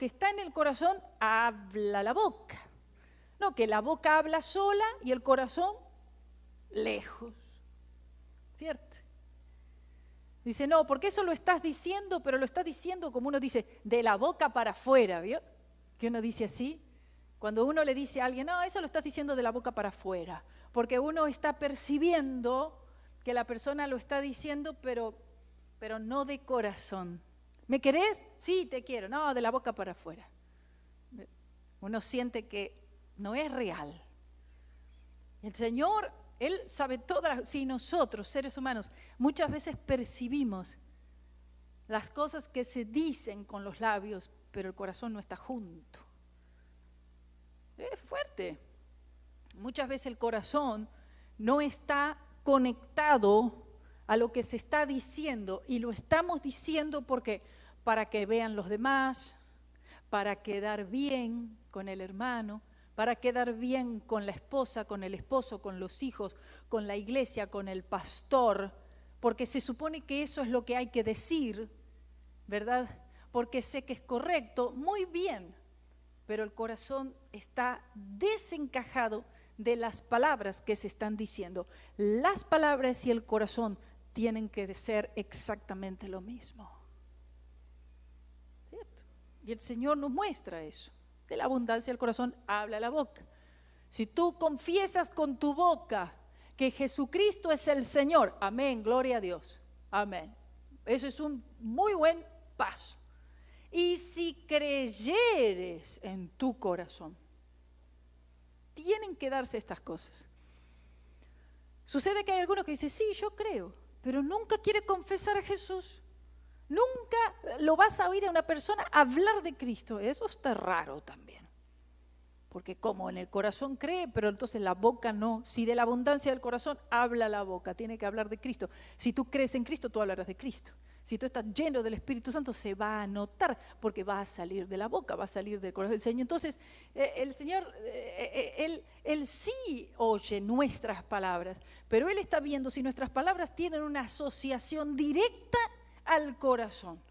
está en el corazón, habla la boca. No, que la boca habla sola y el corazón lejos. ¿Cierto? Dice, no, porque eso lo estás diciendo, pero lo estás diciendo como uno dice, de la boca para afuera, ¿vio? Que uno dice así. Cuando uno le dice a alguien, no, eso lo estás diciendo de la boca para afuera, porque uno está percibiendo que la persona lo está diciendo, pero no de corazón. ¿Me querés? Sí, te quiero. No, de la boca para afuera. Uno siente que no es real. El Señor, Él sabe todas, si nosotros, seres humanos, muchas veces percibimos las cosas que se dicen con los labios, pero el corazón no está junto. Es fuerte. Muchas veces el corazón no está conectado a lo que se está diciendo, y lo estamos diciendo porque para que vean los demás, para quedar bien con el hermano, para quedar bien con la esposa, con el esposo, con los hijos, con la iglesia, con el pastor, porque se supone que eso es lo que hay que decir, ¿verdad? Porque sé que es correcto, muy bien, pero el corazón está desencajado de las palabras que se están diciendo. Las palabras y el corazón tienen que ser exactamente lo mismo. ¿Cierto? Y el Señor nos muestra eso. De la abundancia del corazón habla la boca. Si tú confiesas con tu boca que Jesucristo es el Señor, amén, gloria a Dios, amén. Eso es un muy buen paso. Y si creyeres en tu corazón, tienen que darse estas cosas. Sucede que hay algunos que dicen, sí, yo creo, pero nunca quiere confesar a Jesús. Nunca lo vas a oír a una persona hablar de Cristo. Eso está raro también. Porque como en el corazón cree, pero entonces la boca no. Si de la abundancia del corazón habla la boca, tiene que hablar de Cristo. Si tú crees en Cristo, tú hablarás de Cristo. Si tú estás lleno del Espíritu Santo, se va a notar, porque va a salir de la boca, va a salir del corazón del Señor. Entonces, el Señor, Él sí oye nuestras palabras, pero Él está viendo si nuestras palabras tienen una asociación directa al corazón.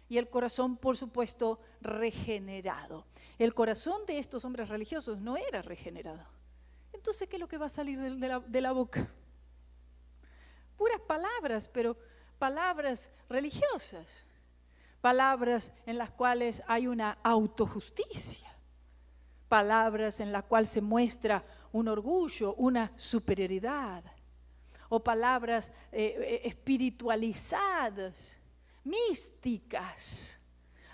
Y el corazón, por supuesto, regenerado. El corazón de estos hombres religiosos no era regenerado. Entonces, ¿qué es lo que va a salir de la boca? Puras palabras, pero palabras religiosas. Palabras en las cuales hay una autojusticia. Palabras en las cuales se muestra un orgullo, una superioridad. O palabras espiritualizadas, místicas,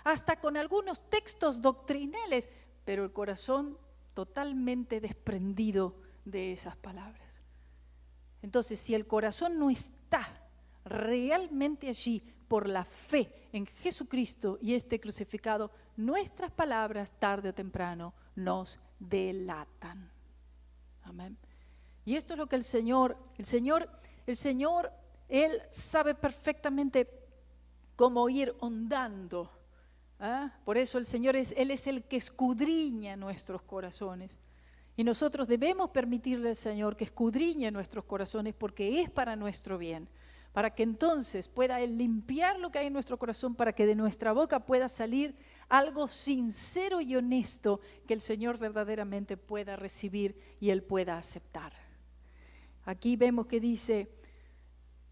hasta con algunos textos doctrinales, pero el corazón totalmente desprendido de esas palabras. Entonces, si el corazón no está realmente allí por la fe en Jesucristo y este crucificado, nuestras palabras tarde o temprano nos delatan. Amén. Y esto es lo que el Señor, Él sabe perfectamente cómo ir hondando. Por eso el Señor Él es el que escudriña nuestros corazones. Y nosotros debemos permitirle al Señor que escudriñe nuestros corazones, porque es para nuestro bien, para que entonces pueda Él limpiar lo que hay en nuestro corazón, para que de nuestra boca pueda salir algo sincero y honesto que el Señor verdaderamente pueda recibir y Él pueda aceptar. Aquí vemos que dice,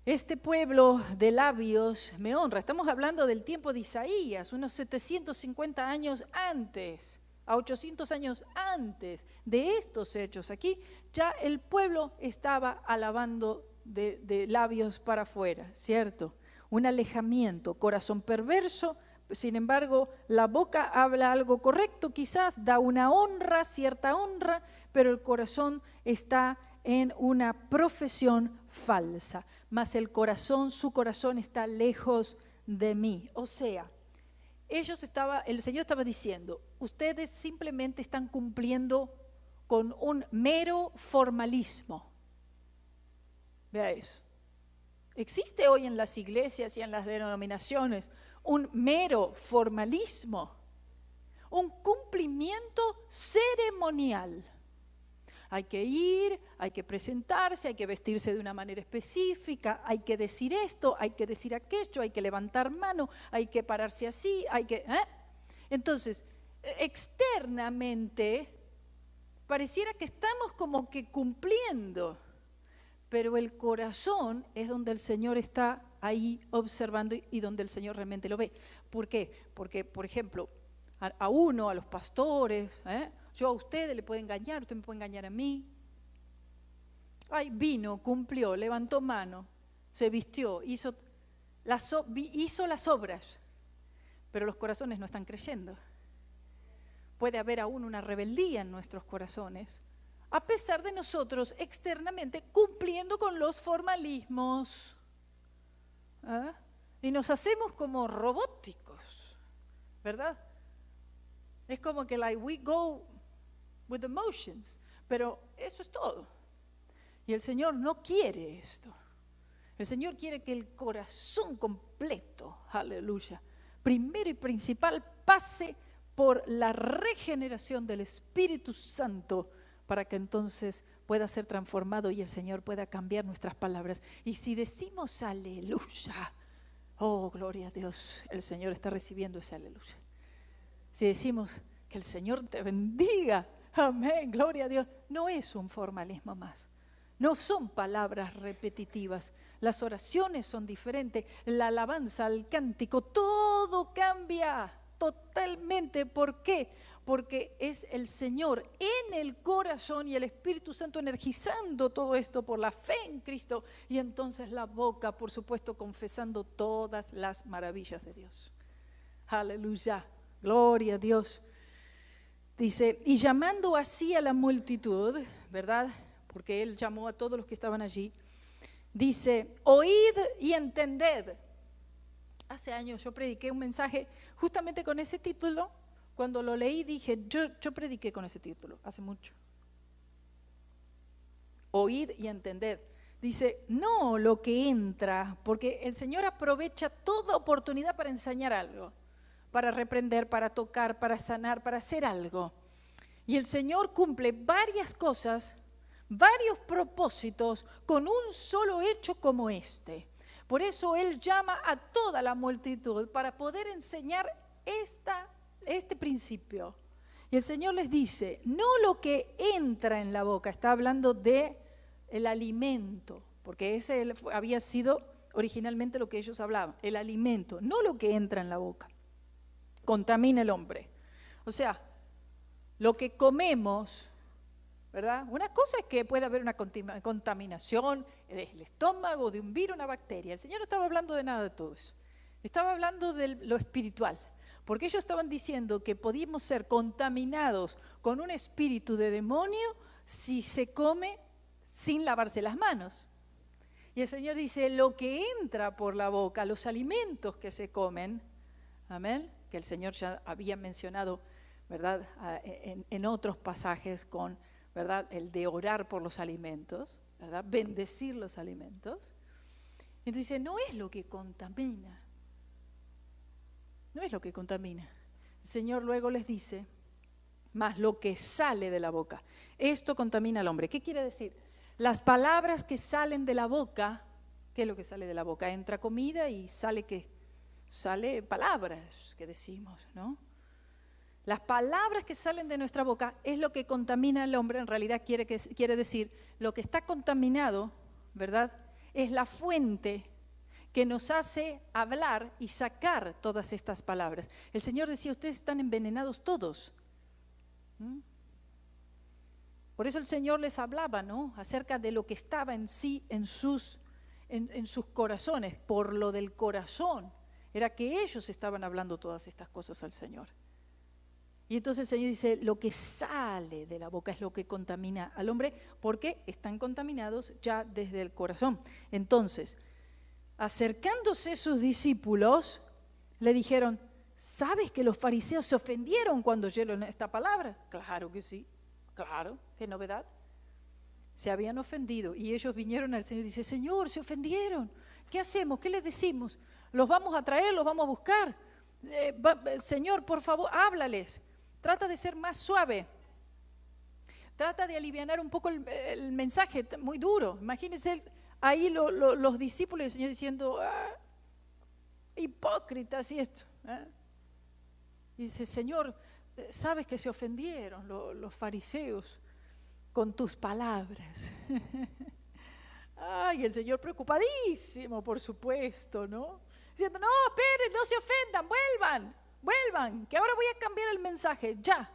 este pueblo de labios me honra. Estamos hablando del tiempo de Isaías, unos 750 años antes, a 800 años antes de estos hechos. Aquí ya el pueblo estaba alabando de labios para afuera, ¿cierto? Un alejamiento, corazón perverso. Sin embargo, la boca habla algo correcto, quizás da una honra, cierta honra, pero el corazón está en una profesión falsa. Mas el corazón, su corazón está lejos de mí. O sea, el Señor estaba diciendo, ustedes simplemente están cumpliendo con un mero formalismo. Vea eso. Existe hoy en las iglesias y en las denominaciones un mero formalismo, un cumplimiento ceremonial. Hay que ir, hay que presentarse, hay que vestirse de una manera específica, hay que decir esto, hay que decir aquello, hay que levantar mano, hay que pararse así, Entonces, externamente, pareciera que estamos como que cumpliendo, pero el corazón es donde el Señor está ahí observando y donde el Señor realmente lo ve. ¿Por qué? Porque, por ejemplo, a los pastores, Yo a usted le puedo engañar, usted me puede engañar a mí. Ay, vino, cumplió, levantó mano, se vistió, hizo las obras, pero los corazones no están creyendo. Puede haber aún una rebeldía en nuestros corazones, a pesar de nosotros externamente cumpliendo con los formalismos. ¿Ah? Y nos hacemos como robóticos, ¿verdad? Es como que we go with the motions, pero eso es todo. Y el Señor no quiere esto. El Señor quiere que el corazón completo, aleluya, primero y principal, pase por la regeneración del Espíritu Santo para que entonces pueda ser transformado y el Señor pueda cambiar nuestras palabras. Y si decimos aleluya, oh, gloria a Dios, el Señor está recibiendo ese aleluya. Si decimos que el Señor te bendiga, amén, gloria a Dios, no es un formalismo más. No son palabras repetitivas, las oraciones son diferentes, la alabanza, el cántico, todo cambia totalmente. ¿Por qué? Porque es el Señor en el corazón y el Espíritu Santo energizando todo esto por la fe en Cristo, y entonces la boca, por supuesto, confesando todas las maravillas de Dios. Aleluya, gloria a Dios. Dice, y llamando así a la multitud, ¿verdad?, porque Él llamó a todos los que estaban allí, dice, oíd y entended. Hace años yo prediqué un mensaje justamente con ese título. Cuando lo leí dije, yo prediqué con ese título, hace mucho. Oíd y entended. Dice, no lo que entra, porque el Señor aprovecha toda oportunidad para enseñar algo, para reprender, para tocar, para sanar, para hacer algo. Y el Señor cumple varias cosas, varios propósitos con un solo hecho como este. Por eso Él llama a toda la multitud para poder enseñar este principio. Y el Señor les dice, no lo que entra en la boca, está hablando de el alimento, porque ese había sido originalmente lo que ellos hablaban, el alimento, no lo que entra en la boca. Contamina el hombre. O sea, lo que comemos, ¿verdad? Una cosa es que puede haber una contaminación del estómago, de un virus, una bacteria. El Señor no estaba hablando de nada de todo eso. Estaba hablando de lo espiritual. Porque ellos estaban diciendo que podíamos ser contaminados con un espíritu de demonio si se come sin lavarse las manos. Y el Señor dice, lo que entra por la boca, los alimentos que se comen, amén, que el Señor ya había mencionado, ¿verdad?, en otros pasajes con, ¿verdad?, el de orar por los alimentos, ¿verdad?, bendecir los alimentos. Entonces dice, no es lo que contamina. No es lo que contamina. El Señor luego les dice, más lo que sale de la boca. Esto contamina al hombre. ¿Qué quiere decir? Las palabras que salen de la boca, ¿qué es lo que sale de la boca? Entra comida y sale ¿qué? Sale palabras que decimos, ¿no? Las palabras que salen de nuestra boca es lo que contamina al hombre. En realidad quiere decir, lo que está contaminado, ¿verdad?, es la fuente que nos hace hablar y sacar todas estas palabras. El Señor decía, ustedes están envenenados todos. Por eso el Señor les hablaba, ¿no?, acerca de lo que estaba en sí, en sus corazones. Por lo del corazón, era que ellos estaban hablando todas estas cosas al Señor. Y entonces el Señor dice, lo que sale de la boca es lo que contamina al hombre, porque están contaminados ya desde el corazón. Entonces, acercándose sus discípulos, le dijeron, ¿sabes que los fariseos se ofendieron cuando oyeron esta palabra? Claro que sí, claro, qué novedad. Se habían ofendido y ellos vinieron al Señor y dicen, Señor, se ofendieron, ¿qué hacemos? ¿Qué les decimos? ¿Los vamos a traer? ¿Los vamos a buscar? Señor, por favor, háblales. Trata de ser más suave. Trata de alivianar un poco el mensaje muy duro. Imagínense ahí los discípulos del Señor diciendo, hipócritas y esto. Y dice, Señor, sabes que se ofendieron los fariseos con tus palabras. Ay, el Señor preocupadísimo, por supuesto, ¿no? Diciendo, no, esperen, no se ofendan, vuelvan, que ahora voy a cambiar el mensaje, ya.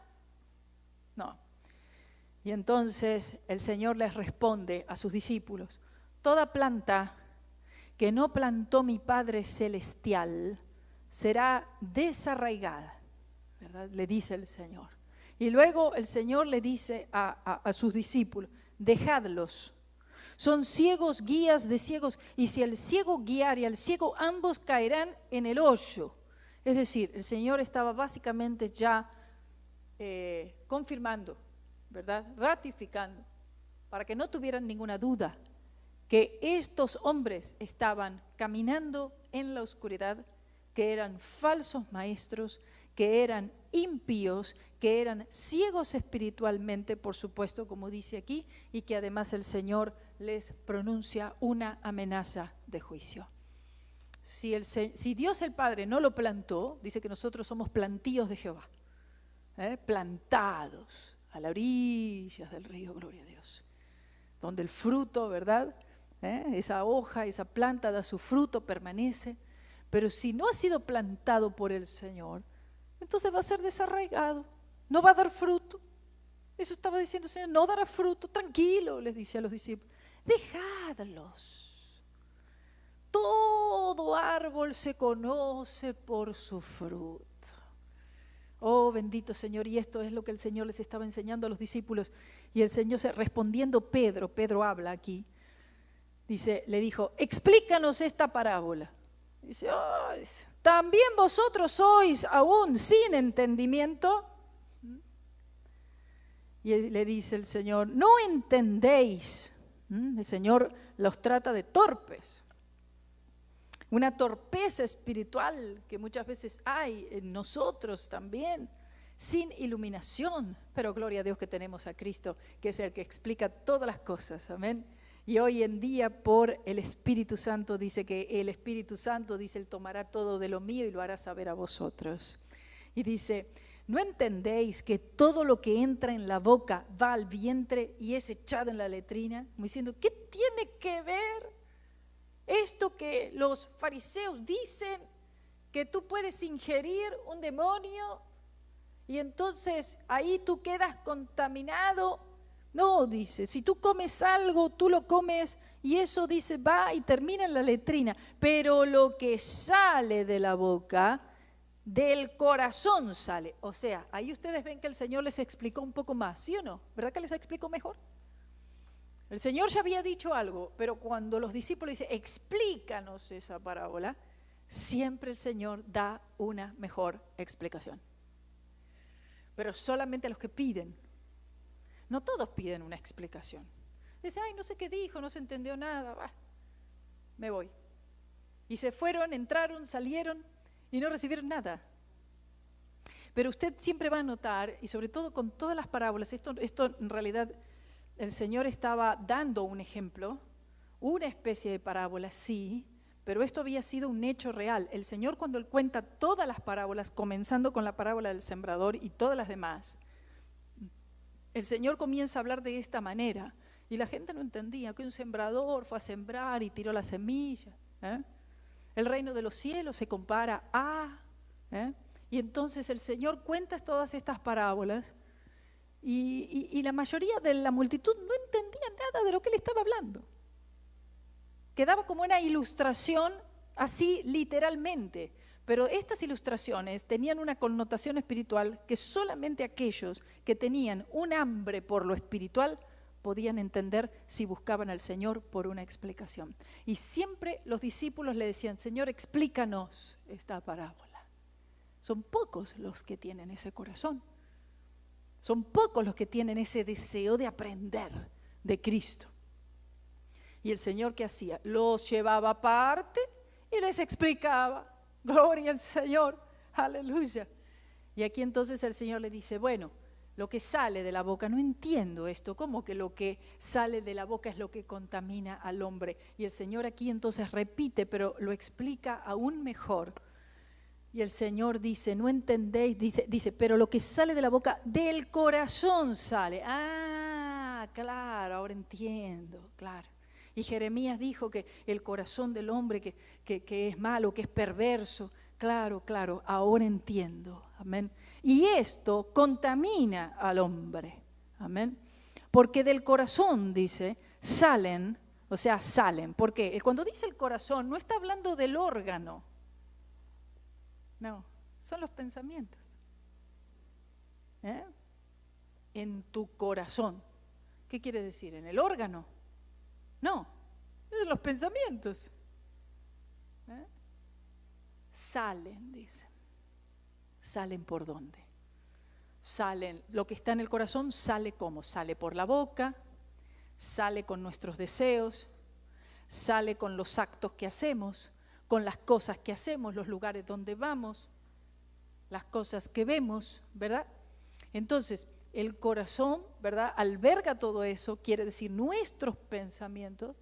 No. Y entonces el Señor les responde a sus discípulos: toda planta que no plantó mi Padre Celestial será desarraigada, ¿verdad? Le dice el Señor. Y luego el Señor le dice a sus discípulos: dejadlos. Son ciegos, guías de ciegos, y si el ciego guiare al ciego, ambos caerán en el hoyo. Es decir, el Señor estaba básicamente ya confirmando, ¿verdad? Ratificando, para que no tuvieran ninguna duda, que estos hombres estaban caminando en la oscuridad, que eran falsos maestros, que eran impíos, que eran ciegos espiritualmente, por supuesto, como dice aquí, y que además el Señor les pronuncia una amenaza de juicio. Si Dios el Padre no lo plantó, dice que nosotros somos plantíos de Jehová, plantados a la orilla del río, gloria a Dios, donde el fruto, ¿verdad? Esa hoja, esa planta da su fruto, permanece. Pero si no ha sido plantado por el Señor, entonces va a ser desarraigado, no va a dar fruto. Eso estaba diciendo el Señor: no dará fruto, tranquilo, les dice a los discípulos, dejadlos. Todo árbol se conoce por su fruto. Oh, bendito Señor, y esto es lo que el Señor les estaba enseñando a los discípulos. Y el Señor, respondiendo Pedro habla aquí, dice, le dijo: explícanos esta parábola. Dice: oh, ¿también vosotros sois aún sin entendimiento? Y le dice el Señor: no entendéis. El Señor los trata de torpes. Una torpeza espiritual que muchas veces hay en nosotros también, sin iluminación. Pero gloria a Dios que tenemos a Cristo, que es el que explica todas las cosas. Amén. Y hoy en día, por el Espíritu Santo, dice que el Espíritu Santo, dice, Él tomará todo de lo mío y lo hará saber a vosotros. Y dice: ¿no entendéis que todo lo que entra en la boca va al vientre y es echado en la letrina? Como diciendo, ¿qué tiene que ver esto que los fariseos dicen, que tú puedes ingerir un demonio y entonces ahí tú quedas contaminado? No, dice, si tú comes algo, tú lo comes y eso, dice, va y termina en la letrina. Pero lo que sale de la boca, del corazón sale. O sea, ahí ustedes ven que el Señor les explicó un poco más, ¿sí o no? ¿Verdad que les explicó mejor? El Señor ya había dicho algo, pero cuando los discípulos dicen, explícanos esa parábola, siempre el Señor da una mejor explicación. Pero solamente a los que piden. No todos piden una explicación. Dice: ay, no sé qué dijo, no se entendió nada, va, me voy. Y se fueron, entraron, salieron y no recibieron nada. Pero usted siempre va a notar, y sobre todo con todas las parábolas, esto en realidad el Señor estaba dando un ejemplo, una especie de parábola, sí, pero esto había sido un hecho real. El Señor, cuando Él cuenta todas las parábolas, comenzando con la parábola del sembrador y todas las demás, el Señor comienza a hablar de esta manera y la gente no entendía que un sembrador fue a sembrar y tiró la semilla. El reino de los cielos se compara a... Y entonces el Señor cuenta todas estas parábolas y la mayoría de la multitud no entendía nada de lo que Él estaba hablando. Quedaba como una ilustración así literalmente. Pero estas ilustraciones tenían una connotación espiritual que solamente aquellos que tenían un hambre por lo espiritual podían entender si buscaban al Señor por una explicación. Y siempre los discípulos le decían: Señor, explícanos esta parábola. Son pocos los que tienen ese corazón. Son pocos los que tienen ese deseo de aprender de Cristo. Y el Señor, ¿qué hacía? Los llevaba aparte y les explicaba. Gloria al Señor, aleluya. Y aquí entonces el Señor le dice: bueno, lo que sale de la boca, no entiendo esto, ¿cómo que lo que sale de la boca es lo que contamina al hombre? Y el Señor aquí entonces repite, pero lo explica aún mejor. Y el Señor dice: no entendéis, dice, pero lo que sale de la boca, del corazón sale. Ah, claro, ahora entiendo, claro. Y Jeremías dijo que el corazón del hombre que es malo, que es perverso. claro, ahora entiendo. Amén. Y esto contamina al hombre. Amén. Porque del corazón, dice, salen, ¿por qué? Cuando dice el corazón, no está hablando del órgano. No, son los pensamientos. En tu corazón. ¿Qué quiere decir? ¿En el órgano? No, son los pensamientos. Salen, dice. ¿Salen por dónde? Salen, lo que está en el corazón sale ¿cómo? Sale por la boca, sale con nuestros deseos, sale con los actos que hacemos, con las cosas que hacemos, los lugares donde vamos, las cosas que vemos, ¿verdad? Entonces, el corazón, ¿verdad?, alberga todo eso, quiere decir nuestros pensamientos,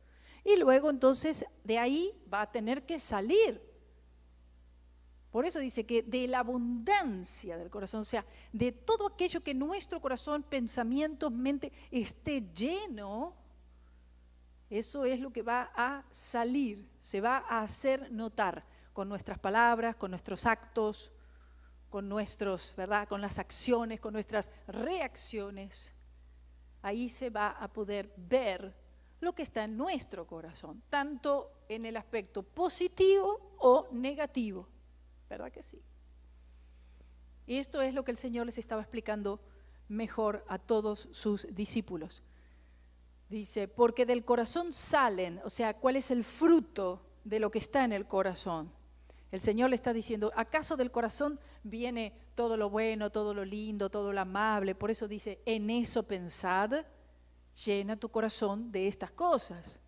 y luego entonces de ahí va a tener que salir. Por eso dice que de la abundancia del corazón, o sea, de todo aquello que nuestro corazón, pensamientos, mente esté lleno, eso es lo que va a salir, se va a hacer notar con nuestras palabras, con nuestros actos, con nuestros, ¿verdad?, con las acciones, con nuestras reacciones. Ahí se va a poder ver lo que está en nuestro corazón, tanto en el aspecto positivo o negativo. ¿Verdad que sí? Y esto es lo que el Señor les estaba explicando mejor a todos sus discípulos. Dice, porque del corazón salen, o sea, ¿cuál es el fruto de lo que está en el corazón? El Señor le está diciendo, ¿acaso del corazón viene todo lo bueno, todo lo lindo, todo lo amable? Por eso dice, en eso pensad, llena tu corazón de estas cosas,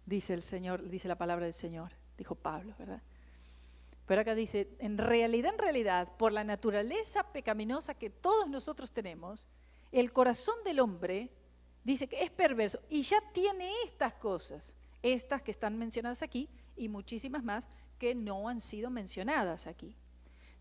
dice el Señor, dice la palabra del Señor, dijo Pablo, ¿verdad? Pero acá dice, en realidad, por la naturaleza pecaminosa que todos nosotros tenemos, el corazón del hombre dice que es perverso y ya tiene estas cosas, estas que están mencionadas aquí y muchísimas más que no han sido mencionadas aquí.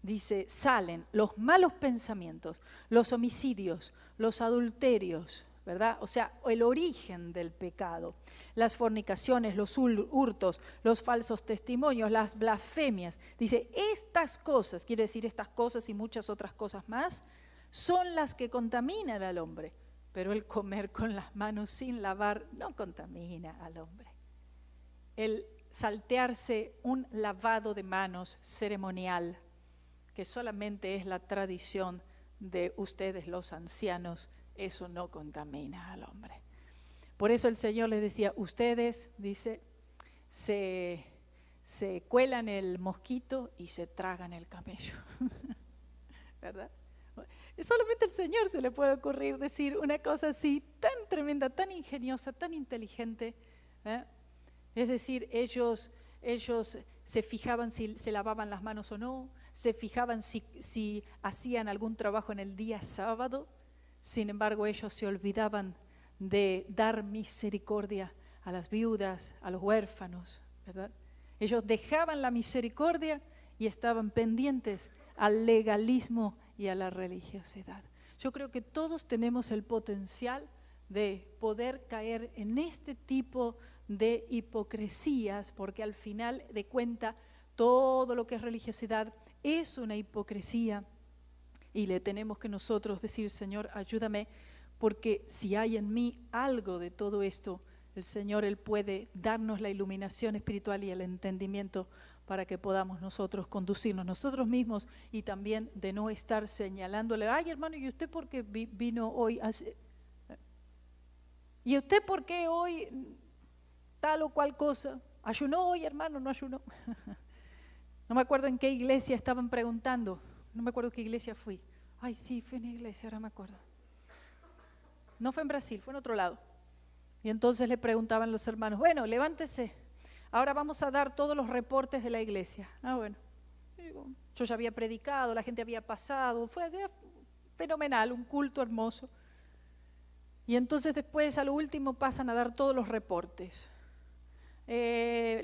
Dice, salen los malos pensamientos, los homicidios, los adulterios, ¿verdad? O sea, el origen del pecado, las fornicaciones, los hurtos, los falsos testimonios, las blasfemias. Dice, estas cosas, quiere decir estas cosas y muchas otras cosas más, son las que contaminan al hombre. Pero el comer con las manos sin lavar no contamina al hombre. El saltearse un lavado de manos ceremonial, que solamente es la tradición de ustedes los ancianos, eso no contamina al hombre. Por eso el Señor les decía, ustedes, dice, se cuelan el mosquito y se tragan el camello. ¿Verdad? Solamente al Señor se le puede ocurrir decir una cosa así tan tremenda, tan ingeniosa, tan inteligente. Es decir, ellos se fijaban si se lavaban las manos o no, se fijaban si hacían algún trabajo en el día sábado. Sin embargo, ellos se olvidaban de dar misericordia a las viudas, a los huérfanos, ¿verdad? Ellos dejaban la misericordia y estaban pendientes al legalismo y a la religiosidad. Yo creo que todos tenemos el potencial de poder caer en este tipo de hipocresías, porque al final de cuentas todo lo que es religiosidad es una hipocresía. Y le tenemos que nosotros decir, Señor, ayúdame, porque si hay en mí algo de todo esto, el Señor, Él puede darnos la iluminación espiritual y el entendimiento para que podamos nosotros conducirnos nosotros mismos y también de no estar señalándole, ay hermano, ¿y usted por qué vino hoy? ¿Y usted por qué hoy tal o cual cosa? ¿Ayunó hoy, hermano? ¿No ayunó? No me acuerdo en qué iglesia estaban preguntando. No me acuerdo qué iglesia fui. Ay, sí, fui en una iglesia, ahora me acuerdo. No fue en Brasil, fue en otro lado. Y entonces le preguntaban los hermanos, bueno, levántese, ahora vamos a dar todos los reportes de la iglesia. Ah, bueno. Yo ya había predicado, la gente había pasado, fue fenomenal, un culto hermoso. Y entonces después, a lo último, pasan a dar todos los reportes.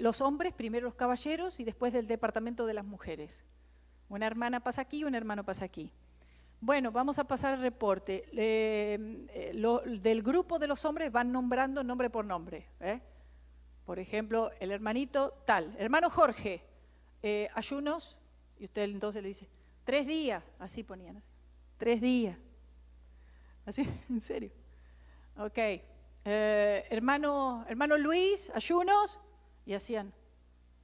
Los hombres, primero los caballeros y después del departamento de las mujeres. Una hermana pasa aquí, un hermano pasa aquí. Bueno, vamos a pasar el reporte. Del grupo de los hombres van nombrando nombre por nombre. Por ejemplo, el hermanito tal, hermano Jorge, ayunos, Y usted entonces le dice, 3 días, así ponían, así. 3 días. Así, en serio. Ok, hermano Luis, ayunos, y hacían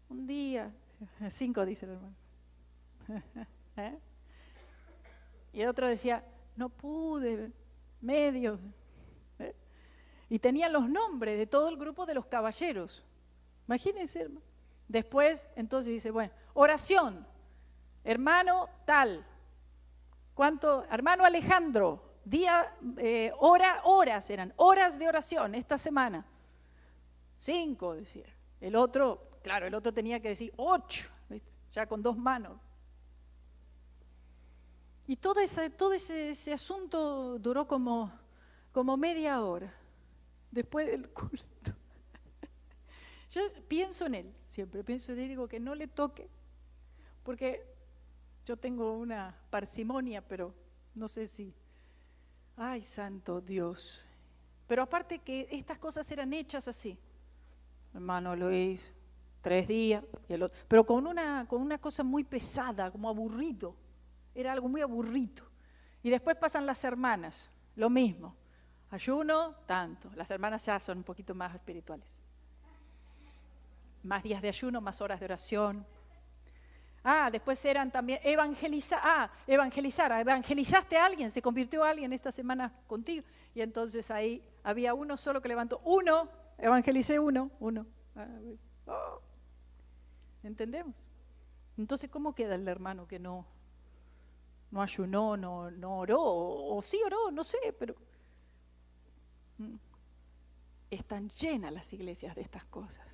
1 día, 5 dice el hermano. ¿Eh? Y el otro decía, no pude, medio. ¿Eh? Y tenían los nombres de todo el grupo de los caballeros. Imagínense, hermano. Después, entonces dice, bueno, oración, hermano tal. ¿Cuánto? Hermano Alejandro, día, horas eran, horas de oración esta semana. 5, decía. El otro, claro, el otro tenía que decir 8, ¿viste? Ya con 2 manos. Y todo ese asunto duró como media hora después del culto. Yo pienso en él, siempre pienso en él y digo que no le toque, porque yo tengo una parsimonia, pero no sé si... Ay, santo Dios. Pero aparte que estas cosas eran hechas así. Hermano Luis, 3 días, y el otro, pero con una cosa muy pesada, como aburrido. Era algo muy aburrido. Y después pasan las hermanas, lo mismo. Ayuno, tanto. Las hermanas ya son un poquito más espirituales. Más días de ayuno, más horas de oración. Después eran también evangelizar. Evangelizaste a alguien, se convirtió a alguien esta semana contigo. Y entonces ahí había uno solo que levantó. Evangelicé uno. ¿Entendemos? Entonces, ¿cómo queda el hermano que no ayunó, no oró? O sí oró, no sé, pero... Están llenas las iglesias de estas cosas.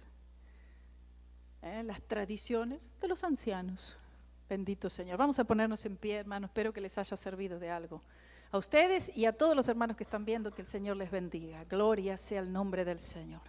Las tradiciones de los ancianos. Bendito Señor. Vamos a ponernos en pie, hermanos. Espero que les haya servido de algo. A ustedes y a todos los hermanos que están viendo, que el Señor les bendiga. Gloria sea el nombre del Señor.